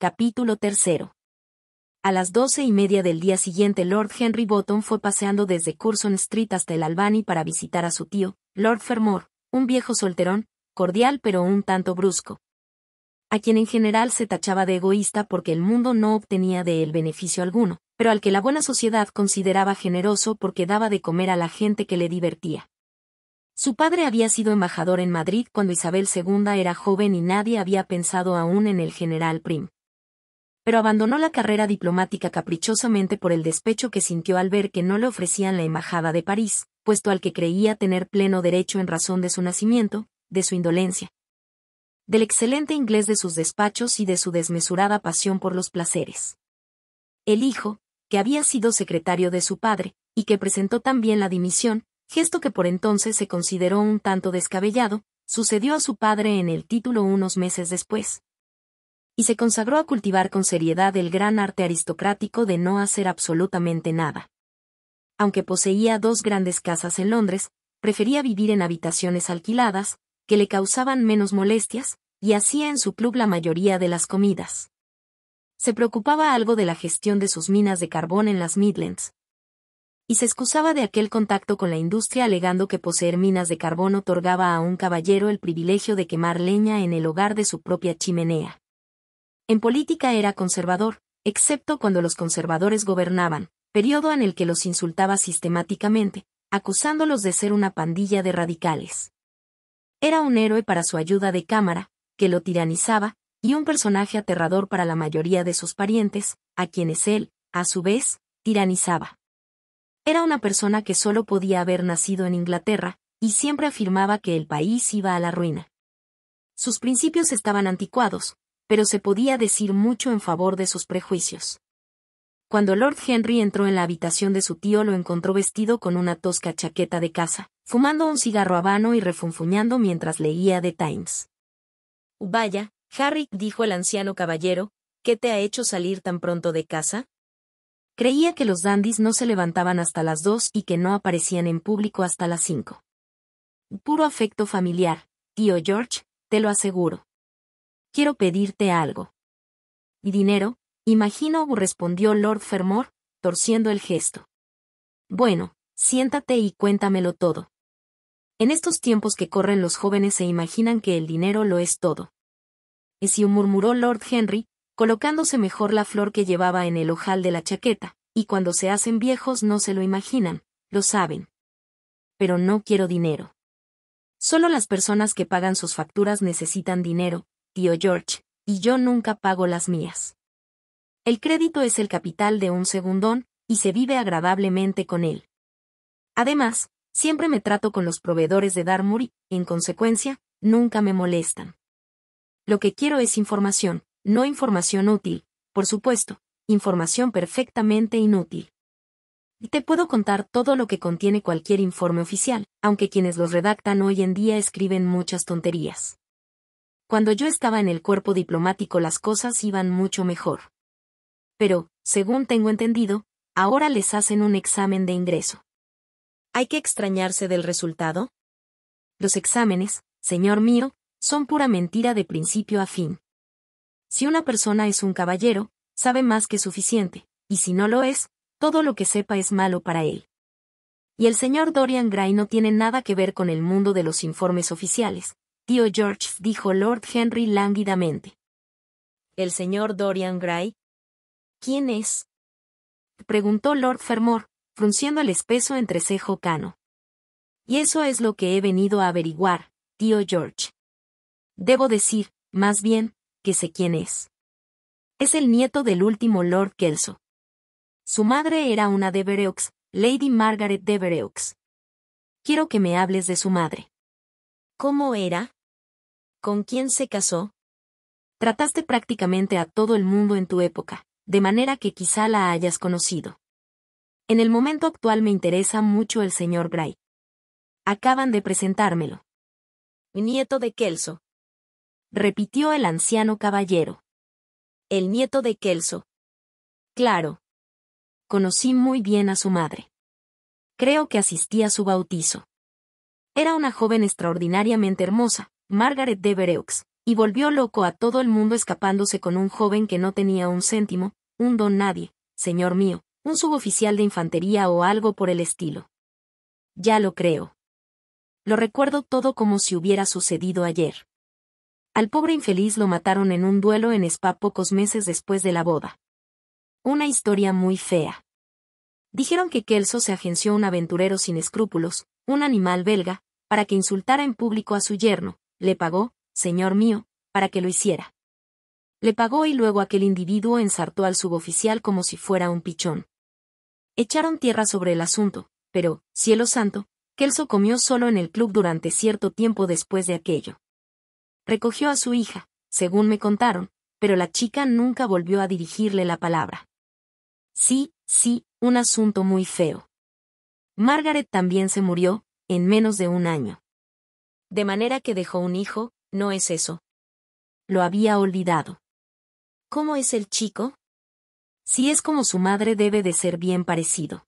Capítulo 3. A las 12:30 del día siguiente Lord Henry Bottom fue paseando desde Curzon Street hasta el Albany para visitar a su tío, Lord Fermor, un viejo solterón, cordial pero un tanto brusco, a quien en general se tachaba de egoísta porque el mundo no obtenía de él beneficio alguno, pero al que la buena sociedad consideraba generoso porque daba de comer a la gente que le divertía. Su padre había sido embajador en Madrid cuando Isabel II era joven y nadie había pensado aún en el general Prim. Pero abandonó la carrera diplomática caprichosamente por el despecho que sintió al ver que no le ofrecían la embajada de París, puesto al que creía tener pleno derecho en razón de su nacimiento, de su indolencia, del excelente inglés de sus despachos y de su desmesurada pasión por los placeres. El hijo, que había sido secretario de su padre, y que presentó también la dimisión, gesto que por entonces se consideró un tanto descabellado, sucedió a su padre en el título unos meses después, y se consagró a cultivar con seriedad el gran arte aristocrático de no hacer absolutamente nada. Aunque poseía 2 grandes casas en Londres, prefería vivir en habitaciones alquiladas, que le causaban menos molestias, y hacía en su club la mayoría de las comidas. Se preocupaba algo de la gestión de sus minas de carbón en las Midlands, y se excusaba de aquel contacto con la industria alegando que poseer minas de carbón otorgaba a un caballero el privilegio de quemar leña en el hogar de su propia chimenea. En política era conservador, excepto cuando los conservadores gobernaban, periodo en el que los insultaba sistemáticamente, acusándolos de ser una pandilla de radicales. Era un héroe para su ayuda de cámara, que lo tiranizaba, y un personaje aterrador para la mayoría de sus parientes, a quienes él, a su vez, tiranizaba. Era una persona que solo podía haber nacido en Inglaterra, y siempre afirmaba que el país iba a la ruina. Sus principios estaban anticuados, pero se podía decir mucho en favor de sus prejuicios. Cuando Lord Henry entró en la habitación de su tío lo encontró vestido con una tosca chaqueta de casa, fumando un cigarro habano y refunfuñando mientras leía The Times. «Vaya, Harry», dijo el anciano caballero, «¿qué te ha hecho salir tan pronto de casa?» Creía que los dandis no se levantaban hasta las 2 y que no aparecían en público hasta las 5. «Puro afecto familiar, tío George, te lo aseguro. Quiero pedirte algo». «¿Y dinero?», imagino, respondió Lord Fermor, torciendo el gesto. «Bueno, siéntate y cuéntamelo todo. En estos tiempos que corren los jóvenes se imaginan que el dinero lo es todo». «Esiu», murmuró Lord Henry, colocándose mejor la flor que llevaba en el ojal de la chaqueta, «y cuando se hacen viejos no se lo imaginan, lo saben. Pero no quiero dinero. Solo las personas que pagan sus facturas necesitan dinero, tío George, y yo nunca pago las mías. El crédito es el capital de un segundón, y se vive agradablemente con él. Además, siempre me trato con los proveedores de Dartmoor y, en consecuencia, nunca me molestan. Lo que quiero es información, no información útil, por supuesto, información perfectamente inútil. Te puedo contar todo lo que contiene cualquier informe oficial, aunque quienes los redactan hoy en día escriben muchas tonterías. Cuando yo estaba en el cuerpo diplomático las cosas iban mucho mejor. Pero, según tengo entendido, ahora les hacen un examen de ingreso. ¿Hay que extrañarse del resultado? Los exámenes, señor mío, son pura mentira de principio a fin. Si una persona es un caballero, sabe más que suficiente, y si no lo es, todo lo que sepa es malo para él. Y el señor Dorian Gray no tiene nada que ver con el mundo de los informes oficiales, tío George, dijo Lord Henry lánguidamente. ¿El señor Dorian Gray? ¿Quién es?, preguntó Lord Fermor, frunciendo el espeso entrecejo cano. Y eso es lo que he venido a averiguar, tío George. Debo decir, más bien, que sé quién es. Es el nieto del último Lord Kelso. Su madre era una Devereux, Lady Margaret Devereux. Quiero que me hables de su madre. ¿Cómo era? ¿Con quién se casó? Trataste prácticamente a todo el mundo en tu época, de manera que quizá la hayas conocido. En el momento actual me interesa mucho el señor Gray. Acaban de presentármelo. Nieto de Kelso, repitió el anciano caballero. El nieto de Kelso. Claro. Conocí muy bien a su madre. Creo que asistí a su bautizo. Era una joven extraordinariamente hermosa, Margaret Devereux, Y volvió loco a todo el mundo escapándose con un joven que no tenía un céntimo, un don nadie, señor mío, un suboficial de infantería o algo por el estilo. Ya lo creo. Lo recuerdo todo como si hubiera sucedido ayer. Al pobre infeliz lo mataron en un duelo en Spa pocos meses después de la boda. Una historia muy fea. Dijeron que Kelso se agenció un aventurero sin escrúpulos, un animal belga, para que insultara en público a su yerno, le pagó, señor mío, para que lo hiciera. Le pagó y luego aquel individuo ensartó al suboficial como si fuera un pichón. Echaron tierra sobre el asunto, pero, cielo santo, Kelso comió solo en el club durante cierto tiempo después de aquello. Recogió a su hija, según me contaron, pero la chica nunca volvió a dirigirle la palabra. Sí, un asunto muy feo. Margaret también se murió, en menos de un año. De manera que dejó un hijo, ¿no es eso? Lo había olvidado. ¿Cómo es el chico? Si es como su madre debe de ser bien parecido.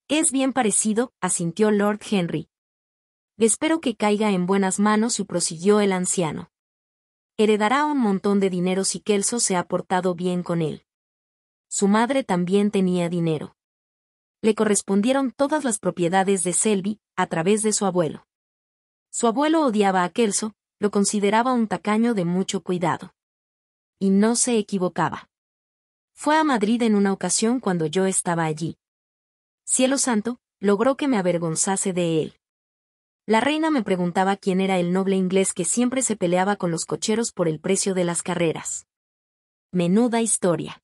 Es bien parecido, asintió Lord Henry. Espero que caiga en buenas manos y prosiguió el anciano. Heredará un montón de dinero si Kelso se ha portado bien con él. Su madre también tenía dinero. Le correspondieron todas las propiedades de Selby, a través de su abuelo. Su abuelo odiaba a Kelso, lo consideraba un tacaño de mucho cuidado. Y no se equivocaba. Fue a Madrid en una ocasión cuando yo estaba allí. Cielo santo, logró que me avergonzase de él. La reina me preguntaba quién era el noble inglés que siempre se peleaba con los cocheros por el precio de las carreras. Menuda historia.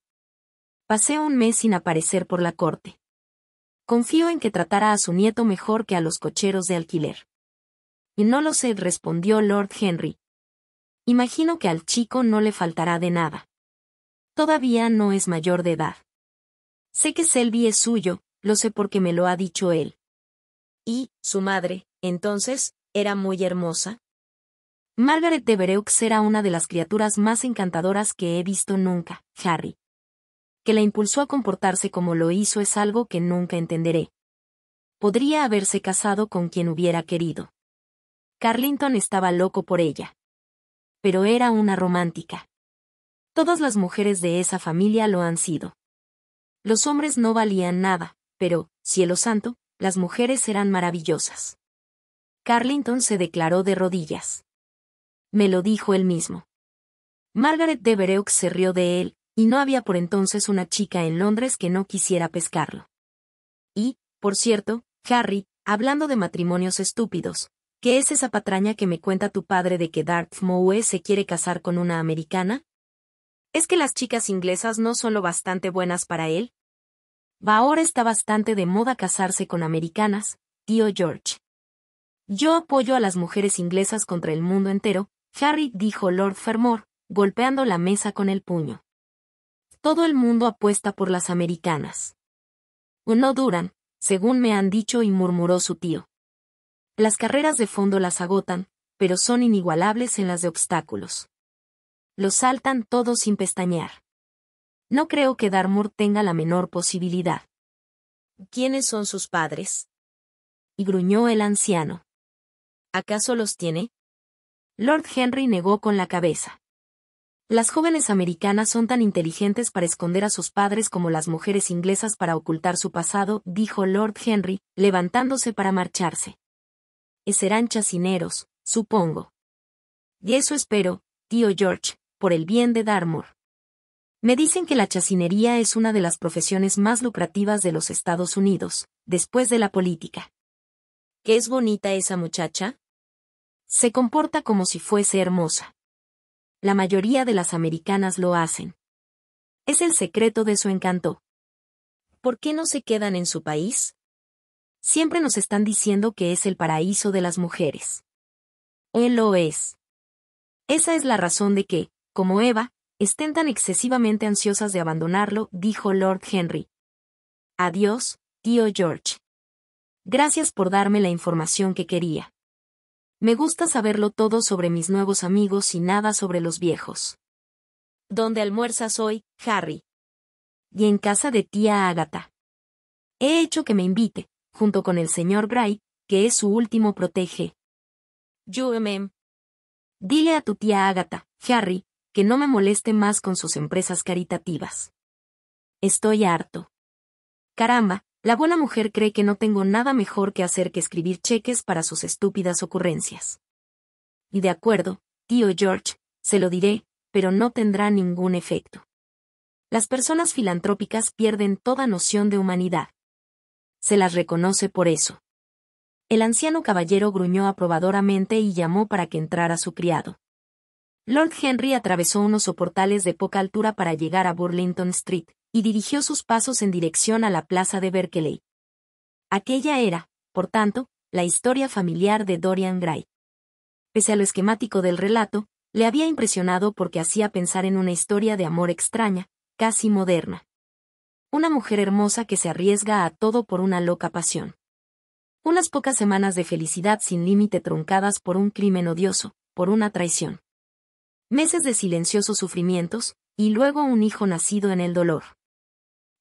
Pasé un mes sin aparecer por la corte. Confío en que tratara a su nieto mejor que a los cocheros de alquiler. Y no lo sé, respondió Lord Henry. Imagino que al chico no le faltará de nada. Todavía no es mayor de edad. Sé que Selby es suyo, lo sé porque me lo ha dicho él. ¿Y, su madre, entonces, era muy hermosa? Margaret de Vereux era una de las criaturas más encantadoras que he visto nunca, Harry. Que la impulsó a comportarse como lo hizo es algo que nunca entenderé. Podría haberse casado con quien hubiera querido. Carlington estaba loco por ella. Pero era una romántica. Todas las mujeres de esa familia lo han sido. Los hombres no valían nada, pero, cielo santo, las mujeres eran maravillosas. Carlington se declaró de rodillas. Me lo dijo él mismo. Margaret de Vereux se rió de él, y no había por entonces una chica en Londres que no quisiera pescarlo. Y, por cierto, Harry, hablando de matrimonios estúpidos, ¿qué es esa patraña que me cuenta tu padre de que Darth Moe se quiere casar con una americana? ¿Es que las chicas inglesas no son lo bastante buenas para él? Ahora está bastante de moda casarse con americanas, tío George. Yo apoyo a las mujeres inglesas contra el mundo entero, Harry, dijo Lord Fermor, golpeando la mesa con el puño. Todo el mundo apuesta por las americanas. No duran, según me han dicho, y murmuró su tío. Las carreras de fondo las agotan, pero son inigualables en las de obstáculos. Los saltan todos sin pestañear. No creo que Dartmoor tenga la menor posibilidad. ¿Quiénes son sus padres? Y gruñó el anciano. ¿Acaso los tiene? Lord Henry negó con la cabeza. Las jóvenes americanas son tan inteligentes para esconder a sus padres como las mujeres inglesas para ocultar su pasado, dijo Lord Henry, levantándose para marcharse. Serán chacineros, supongo. Y eso espero, tío George, por el bien de Dartmoor. Me dicen que la chacinería es una de las profesiones más lucrativas de los Estados Unidos, después de la política. ¿Qué es bonita esa muchacha? Se comporta como si fuese hermosa. La mayoría de las americanas lo hacen. Es el secreto de su encanto. ¿Por qué no se quedan en su país? Siempre nos están diciendo que es el paraíso de las mujeres. Él lo es. Esa es la razón de que, como Eva, estén tan excesivamente ansiosas de abandonarlo, dijo Lord Henry. Adiós, tío George. Gracias por darme la información que quería. Me gusta saberlo todo sobre mis nuevos amigos y nada sobre los viejos. ¿Dónde almuerzas hoy, Harry? Y en casa de tía Agatha. He hecho que me invite, junto con el señor Gray, que es su último protege. Dile a tu tía Agatha, Harry, que no me moleste más con sus empresas caritativas. Estoy harto. Caramba, la buena mujer cree que no tengo nada mejor que hacer que escribir cheques para sus estúpidas ocurrencias. Y de acuerdo, tío George, se lo diré, pero no tendrá ningún efecto. Las personas filantrópicas pierden toda noción de humanidad. Se las reconoce por eso. El anciano caballero gruñó aprobadoramente y llamó para que entrara su criado. Lord Henry atravesó unos soportales de poca altura para llegar a Burlington Street, y dirigió sus pasos en dirección a la plaza de Berkeley. Aquella era, por tanto, la historia familiar de Dorian Gray. Pese a lo esquemático del relato, le había impresionado porque hacía pensar en una historia de amor extraña, casi moderna. Una mujer hermosa que se arriesga a todo por una loca pasión. Unas pocas semanas de felicidad sin límite truncadas por un crimen odioso, por una traición. Meses de silenciosos sufrimientos, y luego un hijo nacido en el dolor.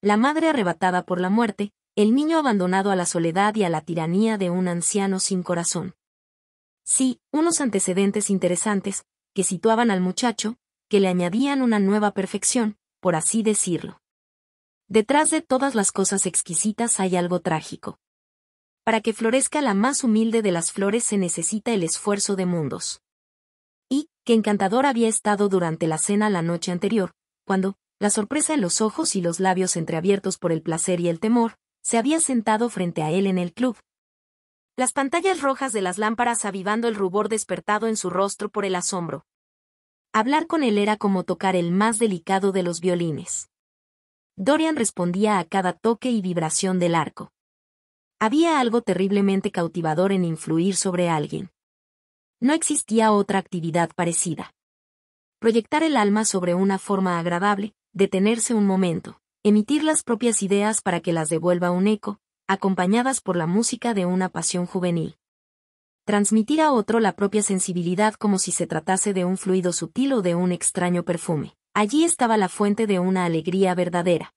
La madre arrebatada por la muerte, el niño abandonado a la soledad y a la tiranía de un anciano sin corazón. Sí, unos antecedentes interesantes, que situaban al muchacho, que le añadían una nueva perfección, por así decirlo. Detrás de todas las cosas exquisitas hay algo trágico. Para que florezca la más humilde de las flores se necesita el esfuerzo de mundos. Y, qué encantador había estado durante la cena la noche anterior, cuando, la sorpresa en los ojos y los labios entreabiertos por el placer y el temor, se había sentado frente a él en el club. Las pantallas rojas de las lámparas avivando el rubor despertado en su rostro por el asombro. Hablar con él era como tocar el más delicado de los violines. Dorian respondía a cada toque y vibración del arco. Había algo terriblemente cautivador en influir sobre alguien. No existía otra actividad parecida. Proyectar el alma sobre una forma agradable, detenerse un momento, emitir las propias ideas para que las devuelva un eco, acompañadas por la música de una pasión juvenil. Transmitir a otro la propia sensibilidad como si se tratase de un fluido sutil o de un extraño perfume. Allí estaba la fuente de una alegría verdadera.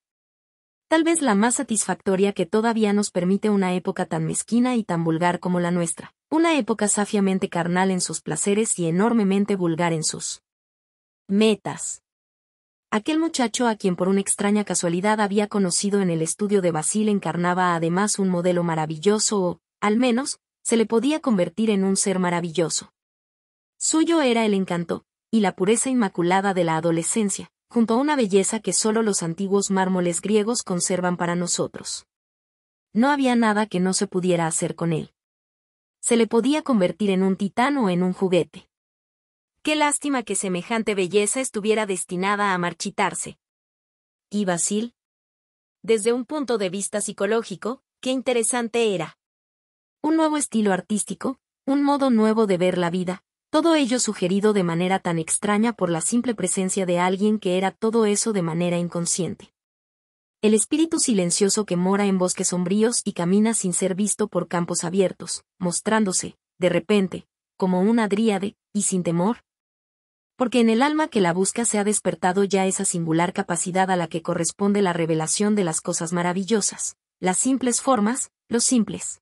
Tal vez la más satisfactoria que todavía nos permite una época tan mezquina y tan vulgar como la nuestra, una época safiamente carnal en sus placeres y enormemente vulgar en sus metas. Aquel muchacho a quien por una extraña casualidad había conocido en el estudio de Basil encarnaba además un modelo maravilloso o, al menos, se le podía convertir en un ser maravilloso. Suyo era el encanto, y la pureza inmaculada de la adolescencia, junto a una belleza que solo los antiguos mármoles griegos conservan para nosotros. No había nada que no se pudiera hacer con él. Se le podía convertir en un titán o en un juguete. Qué lástima que semejante belleza estuviera destinada a marchitarse. ¿Y Basil? Desde un punto de vista psicológico, qué interesante era. Un nuevo estilo artístico, un modo nuevo de ver la vida, todo ello sugerido de manera tan extraña por la simple presencia de alguien que era todo eso de manera inconsciente. El espíritu silencioso que mora en bosques sombríos y camina sin ser visto por campos abiertos, mostrándose, de repente, como una dríade, y sin temor. Porque en el alma que la busca se ha despertado ya esa singular capacidad a la que corresponde la revelación de las cosas maravillosas, las simples formas, los simples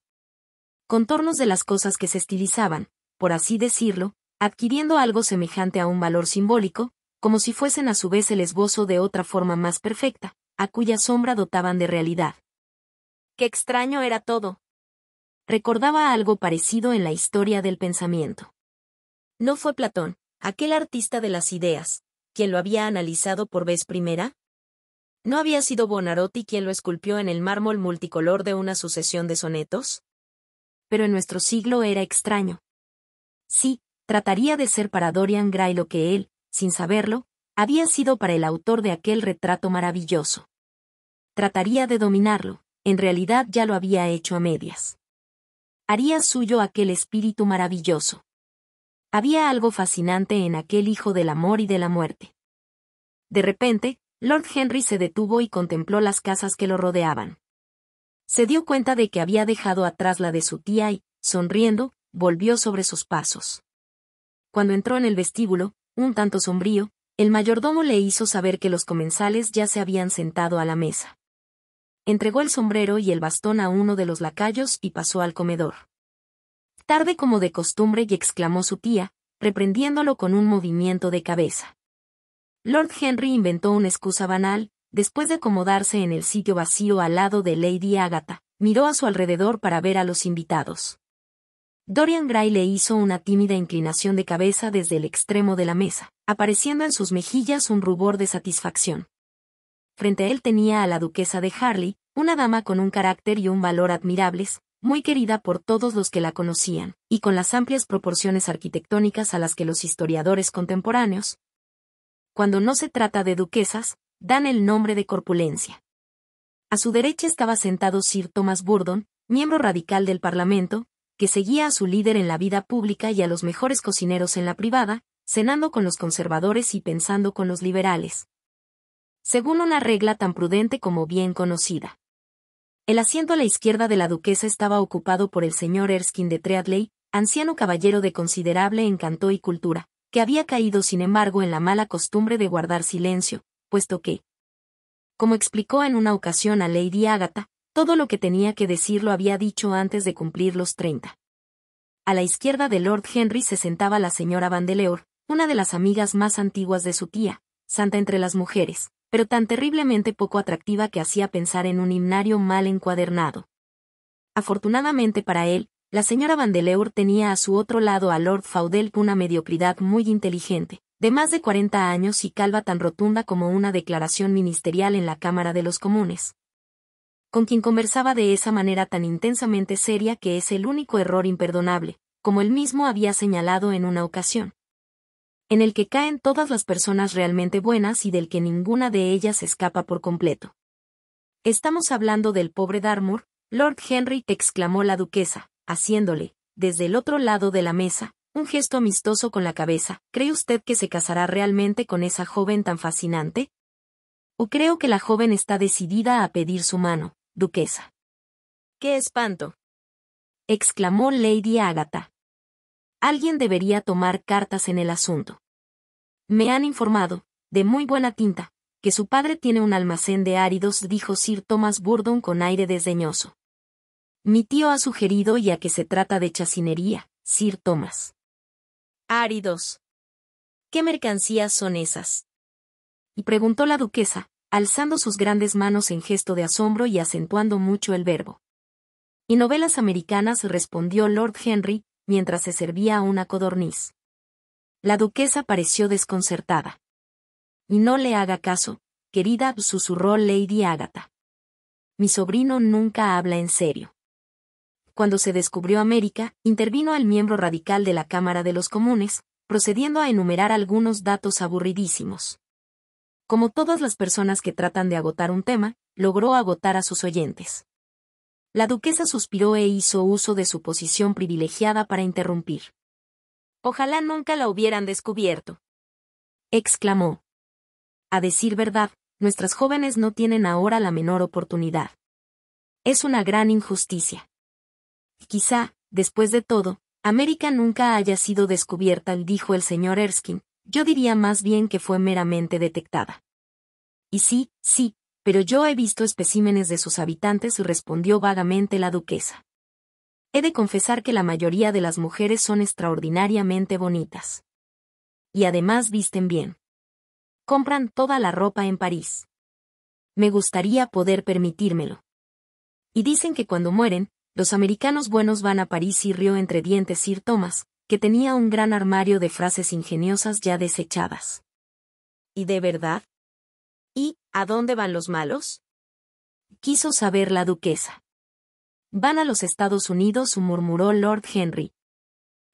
contornos de las cosas que se estilizaban, por así decirlo, adquiriendo algo semejante a un valor simbólico, como si fuesen a su vez el esbozo de otra forma más perfecta, a cuya sombra dotaban de realidad. ¡Qué extraño era todo! Recordaba algo parecido en la historia del pensamiento. ¿No fue Platón, aquel artista de las ideas, quien lo había analizado por vez primera? ¿No había sido Buonarroti quien lo esculpió en el mármol multicolor de una sucesión de sonetos? Pero en nuestro siglo era extraño. Sí, trataría de ser para Dorian Gray lo que él, sin saberlo, había sido para el autor de aquel retrato maravilloso. Trataría de dominarlo, en realidad ya lo había hecho a medias. Haría suyo aquel espíritu maravilloso. Había algo fascinante en aquel hijo del amor y de la muerte. De repente, Lord Henry se detuvo y contempló las casas que lo rodeaban. Se dio cuenta de que había dejado atrás la de su tía y, sonriendo, volvió sobre sus pasos. Cuando entró en el vestíbulo, un tanto sombrío, el mayordomo le hizo saber que los comensales ya se habían sentado a la mesa. Entregó el sombrero y el bastón a uno de los lacayos y pasó al comedor. Tarde como de costumbre y exclamó su tía, reprendiéndolo con un movimiento de cabeza. Lord Henry inventó una excusa banal. Después de acomodarse en el sitio vacío al lado de Lady Agatha, miró a su alrededor para ver a los invitados. Dorian Gray le hizo una tímida inclinación de cabeza desde el extremo de la mesa, apareciendo en sus mejillas un rubor de satisfacción. Frente a él tenía a la duquesa de Harley, una dama con un carácter y un valor admirables, muy querida por todos los que la conocían, y con las amplias proporciones arquitectónicas a las que los historiadores contemporáneos, cuando no se trata de duquesas, dan el nombre de corpulencia. A su derecha estaba sentado Sir Thomas Burdon, miembro radical del Parlamento, que seguía a su líder en la vida pública y a los mejores cocineros en la privada, cenando con los conservadores y pensando con los liberales. Según una regla tan prudente como bien conocida. El asiento a la izquierda de la duquesa estaba ocupado por el señor Erskine de Treadley, anciano caballero de considerable encanto y cultura, que había caído sin embargo en la mala costumbre de guardar silencio, puesto que, como explicó en una ocasión a Lady Agatha, todo lo que tenía que decir lo había dicho antes de cumplir los 30. A la izquierda de Lord Henry se sentaba la señora Vandeleur, una de las amigas más antiguas de su tía, santa entre las mujeres, pero tan terriblemente poco atractiva que hacía pensar en un himnario mal encuadernado. Afortunadamente para él, la señora Vandeleur tenía a su otro lado a Lord Faudel, una mediocridad muy inteligente, de más de 40 años y calva tan rotunda como una declaración ministerial en la Cámara de los Comunes, con quien conversaba de esa manera tan intensamente seria que es el único error imperdonable, como él mismo había señalado en una ocasión, en el que caen todas las personas realmente buenas y del que ninguna de ellas escapa por completo. «Estamos hablando del pobre Dartmoor, Lord Henry», exclamó la duquesa, haciéndole, desde el otro lado de la mesa, un gesto amistoso con la cabeza. «¿Cree usted que se casará realmente con esa joven tan fascinante? ¿O creo que la joven está decidida a pedir su mano, duquesa?» «¡Qué espanto!», exclamó Lady Agatha. «Alguien debería tomar cartas en el asunto. Me han informado, de muy buena tinta, que su padre tiene un almacén de áridos», dijo Sir Thomas Burdon con aire desdeñoso. «Mi tío ha sugerido ya que se trata de chacinería, Sir Thomas». «Áridos. ¿Qué mercancías son esas?», y preguntó la duquesa, alzando sus grandes manos en gesto de asombro y acentuando mucho el verbo. «Y novelas americanas», respondió Lord Henry, mientras se servía una codorniz. La duquesa pareció desconcertada. «Y no le haga caso, querida», susurró Lady Agatha. «Mi sobrino nunca habla en serio». Cuando se descubrió América, intervino el miembro radical de la Cámara de los Comunes, procediendo a enumerar algunos datos aburridísimos. Como todas las personas que tratan de agotar un tema, logró agotar a sus oyentes. La duquesa suspiró e hizo uso de su posición privilegiada para interrumpir. «Ojalá nunca la hubieran descubierto», exclamó. «A decir verdad, nuestras jóvenes no tienen ahora la menor oportunidad. Es una gran injusticia. Quizá, después de todo, América nunca haya sido descubierta», dijo el señor Erskine. «Yo diría más bien que fue meramente detectada». «Y sí, pero yo he visto especímenes de sus habitantes», respondió vagamente la duquesa. «He de confesar que la mayoría de las mujeres son extraordinariamente bonitas. Y además visten bien. Compran toda la ropa en París. Me gustaría poder permitírmelo. Y dicen que cuando mueren, los americanos buenos van a París», y rió entre dientes Sir Thomas, que tenía un gran armario de frases ingeniosas ya desechadas. «¿Y de verdad? ¿Y a dónde van los malos?», quiso saber la duquesa. «Van a los Estados Unidos», murmuró Lord Henry.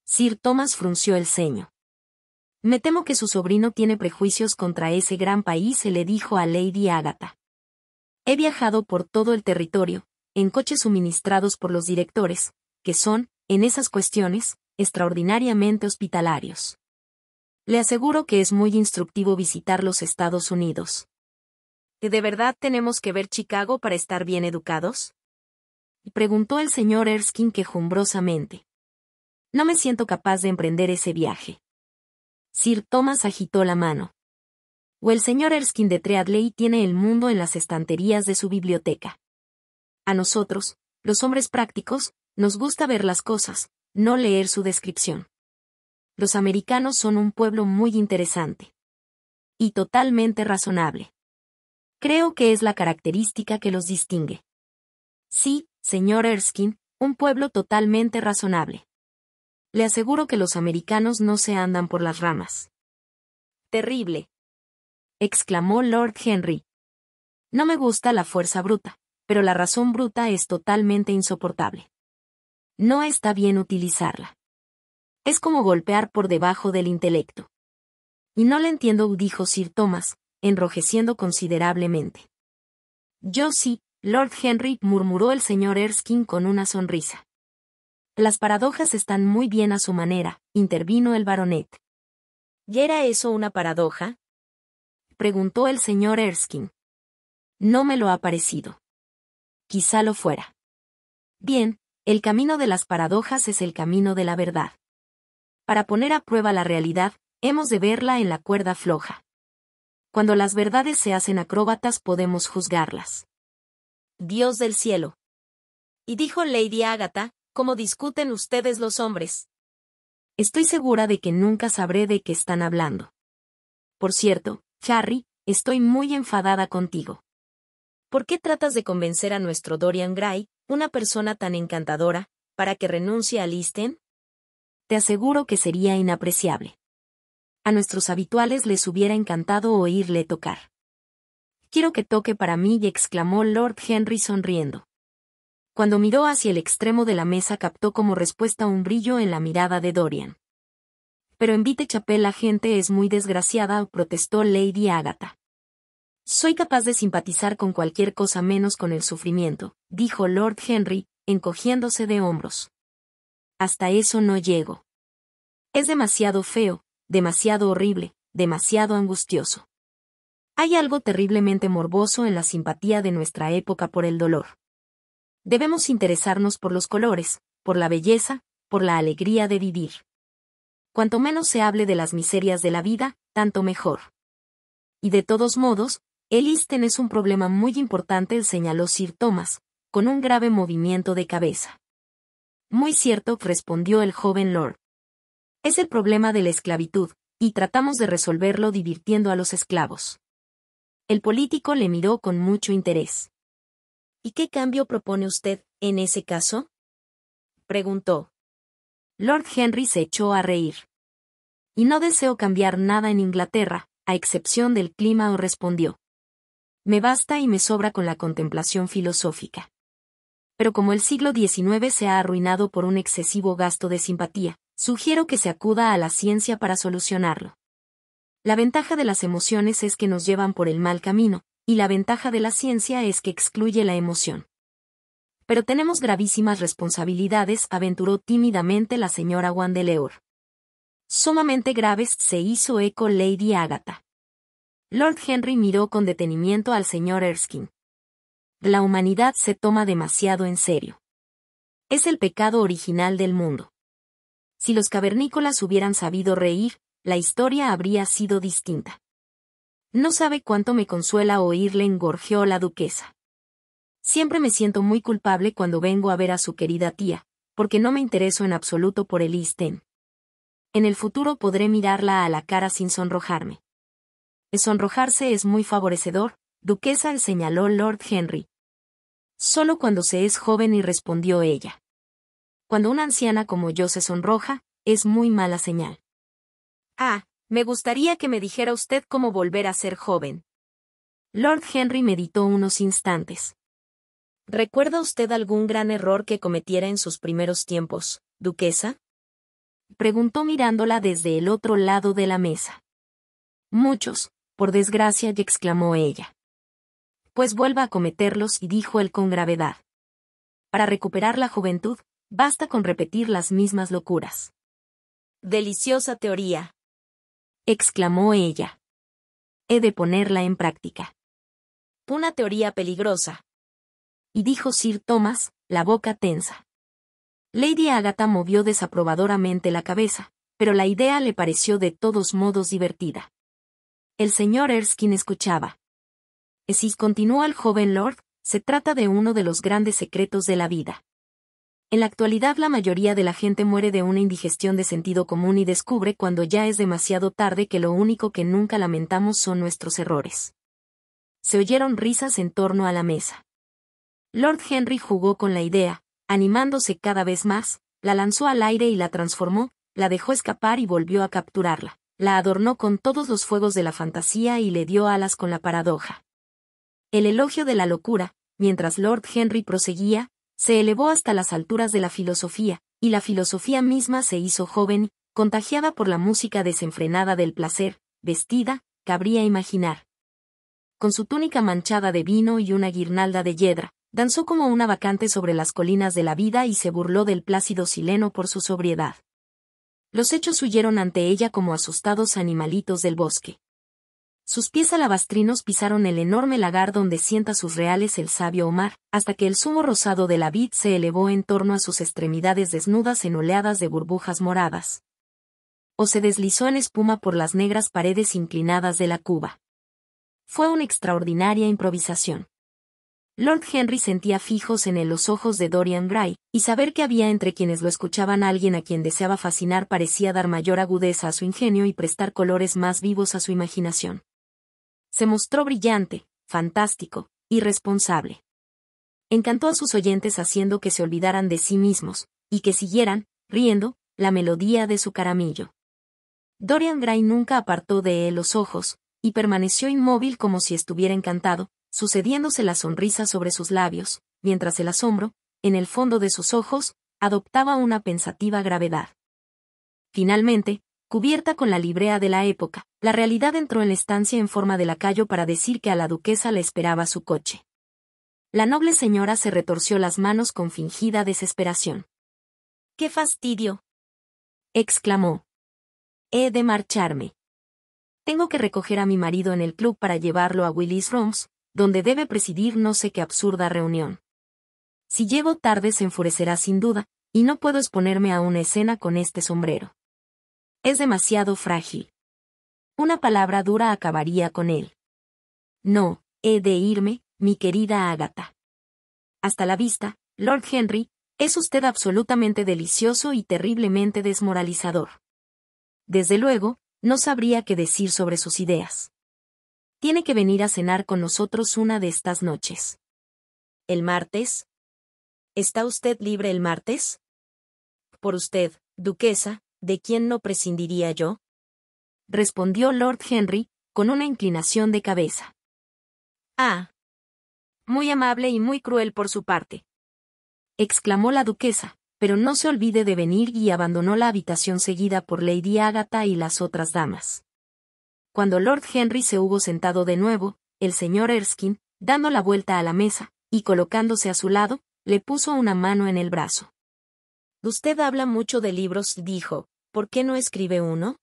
Sir Thomas frunció el ceño. «Me temo que su sobrino tiene prejuicios contra ese gran país», se le dijo a Lady Agatha. «He viajado por todo el territorio, en coches suministrados por los directores, que son, en esas cuestiones, extraordinariamente hospitalarios. Le aseguro que es muy instructivo visitar los Estados Unidos». «¿De verdad tenemos que ver Chicago para estar bien educados?», preguntó el señor Erskine quejumbrosamente. «No me siento capaz de emprender ese viaje». Sir Thomas agitó la mano. «O el señor Erskine de Treadley tiene el mundo en las estanterías de su biblioteca. A nosotros, los hombres prácticos, nos gusta ver las cosas, no leer su descripción». Los americanos son un pueblo muy interesante. Y totalmente razonable. Creo que es la característica que los distingue. Sí, señor Erskine, un pueblo totalmente razonable. Le aseguro que los americanos no se andan por las ramas. Terrible, exclamó Lord Henry. No me gusta la fuerza bruta, pero la razón bruta es totalmente insoportable. No está bien utilizarla. Es como golpear por debajo del intelecto. Y no le entiendo, dijo Sir Thomas, enrojeciendo considerablemente. Yo sí, Lord Henry, murmuró el señor Erskine con una sonrisa. Las paradojas están muy bien a su manera, intervino el baronet. ¿Y era eso una paradoja? Preguntó el señor Erskine. No me lo ha parecido. Quizá lo fuera. Bien, el camino de las paradojas es el camino de la verdad. Para poner a prueba la realidad, hemos de verla en la cuerda floja. Cuando las verdades se hacen acróbatas podemos juzgarlas. Dios del cielo. Y dijo Lady Agatha, ¿cómo discuten ustedes los hombres? Estoy segura de que nunca sabré de qué están hablando. Por cierto, Harry, estoy muy enfadada contigo. ¿Por qué tratas de convencer a nuestro Dorian Gray, una persona tan encantadora, para que renuncie al East End? Te aseguro que sería inapreciable. A nuestros habituales les hubiera encantado oírle tocar. Quiero que toque para mí, exclamó Lord Henry sonriendo. Cuando miró hacia el extremo de la mesa captó como respuesta un brillo en la mirada de Dorian. Pero en Whitechapel la gente es muy desgraciada, protestó Lady Agatha. Soy capaz de simpatizar con cualquier cosa menos con el sufrimiento, dijo Lord Henry, encogiéndose de hombros. Hasta eso no llego. Es demasiado feo, demasiado horrible, demasiado angustioso. Hay algo terriblemente morboso en la simpatía de nuestra época por el dolor. Debemos interesarnos por los colores, por la belleza, por la alegría de vivir. Cuanto menos se hable de las miserias de la vida, tanto mejor. Y de todos modos, el East End es un problema muy importante, señaló Sir Thomas, con un grave movimiento de cabeza. Muy cierto, respondió el joven lord. Es el problema de la esclavitud, y tratamos de resolverlo divirtiendo a los esclavos. El político le miró con mucho interés. ¿Y qué cambio propone usted, en ese caso? Preguntó. Lord Henry se echó a reír. Y no deseo cambiar nada en Inglaterra, a excepción del clima, respondió. Me basta y me sobra con la contemplación filosófica. Pero como el siglo XIX se ha arruinado por un excesivo gasto de simpatía, sugiero que se acuda a la ciencia para solucionarlo. La ventaja de las emociones es que nos llevan por el mal camino, y la ventaja de la ciencia es que excluye la emoción. Pero tenemos gravísimas responsabilidades, aventuró tímidamente la señora Wandeleur. Sumamente graves, se hizo eco Lady Agatha. Lord Henry miró con detenimiento al señor Erskine. La humanidad se toma demasiado en serio. Es el pecado original del mundo. Si los cavernícolas hubieran sabido reír, la historia habría sido distinta. No sabe cuánto me consuela oírle, engorjeó la duquesa. Siempre me siento muy culpable cuando vengo a ver a su querida tía, porque no me intereso en absoluto por el East End. En el futuro podré mirarla a la cara sin sonrojarme. El sonrojarse es muy favorecedor, duquesa, señaló Lord Henry. Solo cuando se es joven, y respondió ella. Cuando una anciana como yo se sonroja, es muy mala señal. Ah, me gustaría que me dijera usted cómo volver a ser joven. Lord Henry meditó unos instantes. ¿Recuerda usted algún gran error que cometiera en sus primeros tiempos, duquesa? Preguntó mirándola desde el otro lado de la mesa. Muchos, por desgracia, exclamó ella. Pues vuelva a cometerlos, y dijo él con gravedad. Para recuperar la juventud, basta con repetir las mismas locuras. Deliciosa teoría, exclamó ella. He de ponerla en práctica. Una teoría peligrosa. Y dijo Sir Thomas, la boca tensa. Lady Agatha movió desaprobadoramente la cabeza, pero la idea le pareció de todos modos divertida. El señor Erskine escuchaba. Si continuó el joven lord, se trata de uno de los grandes secretos de la vida. En la actualidad la mayoría de la gente muere de una indigestión de sentido común y descubre cuando ya es demasiado tarde que lo único que nunca lamentamos son nuestros errores. Se oyeron risas en torno a la mesa. Lord Henry jugó con la idea, animándose cada vez más, la lanzó al aire y la transformó, la dejó escapar y volvió a capturarla, la adornó con todos los fuegos de la fantasía y le dio alas con la paradoja. El elogio de la locura, mientras Lord Henry proseguía, se elevó hasta las alturas de la filosofía, y la filosofía misma se hizo joven, contagiada por la música desenfrenada del placer, vestida, cabría imaginar. Con su túnica manchada de vino y una guirnalda de yedra, danzó como una bacante sobre las colinas de la vida y se burló del plácido sileno por su sobriedad. Los hechos huyeron ante ella como asustados animalitos del bosque. Sus pies alabastrinos pisaron el enorme lagar donde sienta sus reales el sabio Omar, hasta que el zumo rosado de la vid se elevó en torno a sus extremidades desnudas en oleadas de burbujas moradas. O se deslizó en espuma por las negras paredes inclinadas de la cuba. Fue una extraordinaria improvisación. Lord Henry sentía fijos en él los ojos de Dorian Gray, y saber que había entre quienes lo escuchaban alguien a quien deseaba fascinar parecía dar mayor agudeza a su ingenio y prestar colores más vivos a su imaginación. Se mostró brillante, fantástico, irresponsable. Encantó a sus oyentes haciendo que se olvidaran de sí mismos, y que siguieran, riendo, la melodía de su caramillo. Dorian Gray nunca apartó de él los ojos, y permaneció inmóvil como si estuviera encantado, sucediéndose la sonrisa sobre sus labios, mientras el asombro, en el fondo de sus ojos, adoptaba una pensativa gravedad. Finalmente, cubierta con la librea de la época, la realidad entró en la estancia en forma de lacayo para decir que a la duquesa le esperaba su coche. La noble señora se retorció las manos con fingida desesperación. ¡Qué fastidio!, exclamó. He de marcharme. Tengo que recoger a mi marido en el club para llevarlo a Willis Rooms, donde debe presidir no sé qué absurda reunión. Si llego tarde se enfurecerá sin duda, y no puedo exponerme a una escena con este sombrero. Es demasiado frágil. Una palabra dura acabaría con él. No, he de irme, mi querida Agatha. Hasta la vista, Lord Henry, es usted absolutamente delicioso y terriblemente desmoralizador. Desde luego, no sabría qué decir sobre sus ideas. Tiene que venir a cenar con nosotros una de estas noches. ¿El martes? ¿Está usted libre el martes? Por usted, duquesa, ¿de quién no prescindiría yo?, respondió Lord Henry, con una inclinación de cabeza. Ah. Muy amable y muy cruel por su parte, exclamó la duquesa, pero no se olvide de venir, y abandonó la habitación seguida por Lady Agatha y las otras damas. Cuando Lord Henry se hubo sentado de nuevo, el señor Erskine, dando la vuelta a la mesa, y colocándose a su lado, le puso una mano en el brazo. Usted habla mucho de libros, dijo, ¿por qué no escribe uno?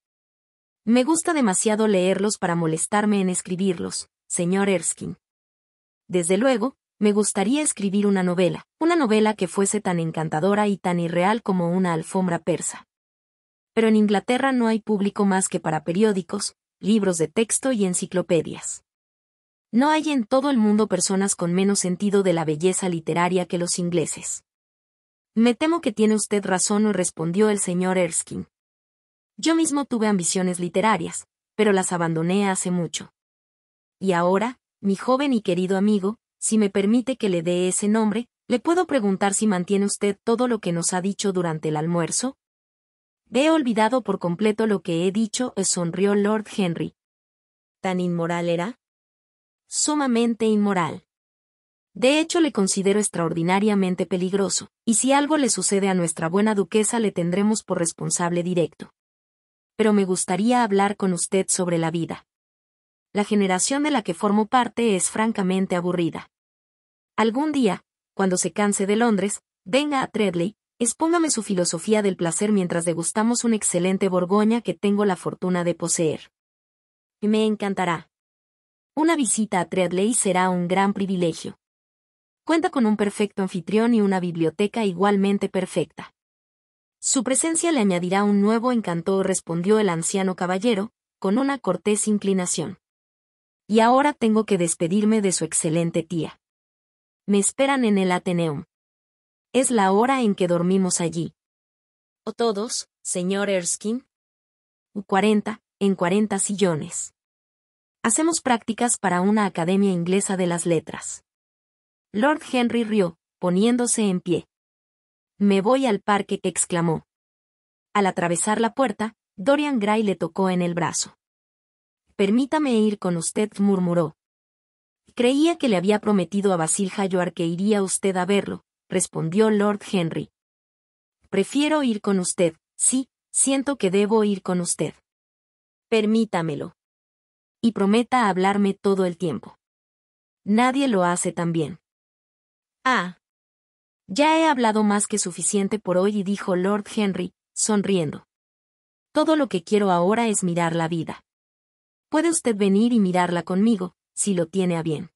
Me gusta demasiado leerlos para molestarme en escribirlos, señor Erskine. Desde luego, me gustaría escribir una novela que fuese tan encantadora y tan irreal como una alfombra persa. Pero en Inglaterra no hay público más que para periódicos, libros de texto y enciclopedias. No hay en todo el mundo personas con menos sentido de la belleza literaria que los ingleses. Me temo que tiene usted razón, respondió el señor Erskine. Yo mismo tuve ambiciones literarias, pero las abandoné hace mucho. Y ahora, mi joven y querido amigo, si me permite que le dé ese nombre, ¿le puedo preguntar si mantiene usted todo lo que nos ha dicho durante el almuerzo? He olvidado por completo lo que he dicho, sonrió Lord Henry. ¿Tan inmoral era? Sumamente inmoral. De hecho le considero extraordinariamente peligroso, y si algo le sucede a nuestra buena duquesa le tendremos por responsable directo. Pero me gustaría hablar con usted sobre la vida. La generación de la que formo parte es francamente aburrida. Algún día, cuando se canse de Londres, venga a Treadley, expóngame su filosofía del placer mientras degustamos un excelente Borgoña que tengo la fortuna de poseer. Me encantará. Una visita a Treadley será un gran privilegio. Cuenta con un perfecto anfitrión y una biblioteca igualmente perfecta. Su presencia le añadirá un nuevo encanto, respondió el anciano caballero, con una cortés inclinación. Y ahora tengo que despedirme de su excelente tía. Me esperan en el Athenaeum. Es la hora en que dormimos allí. ¿O todos, señor Erskine? 40, en 40 sillones. Hacemos prácticas para una academia inglesa de las letras. Lord Henry rió, poniéndose en pie. Me voy al parque, exclamó. Al atravesar la puerta, Dorian Gray le tocó en el brazo. Permítame ir con usted, murmuró. Creía que le había prometido a Basil Hallward que iría usted a verlo, respondió Lord Henry. Prefiero ir con usted, sí, siento que debo ir con usted. Permítamelo. Y prometa hablarme todo el tiempo. Nadie lo hace tan bien. Ah. Ya he hablado más que suficiente por hoy, dijo Lord Henry, sonriendo. Todo lo que quiero ahora es mirar la vida. Puede usted venir y mirarla conmigo, si lo tiene a bien.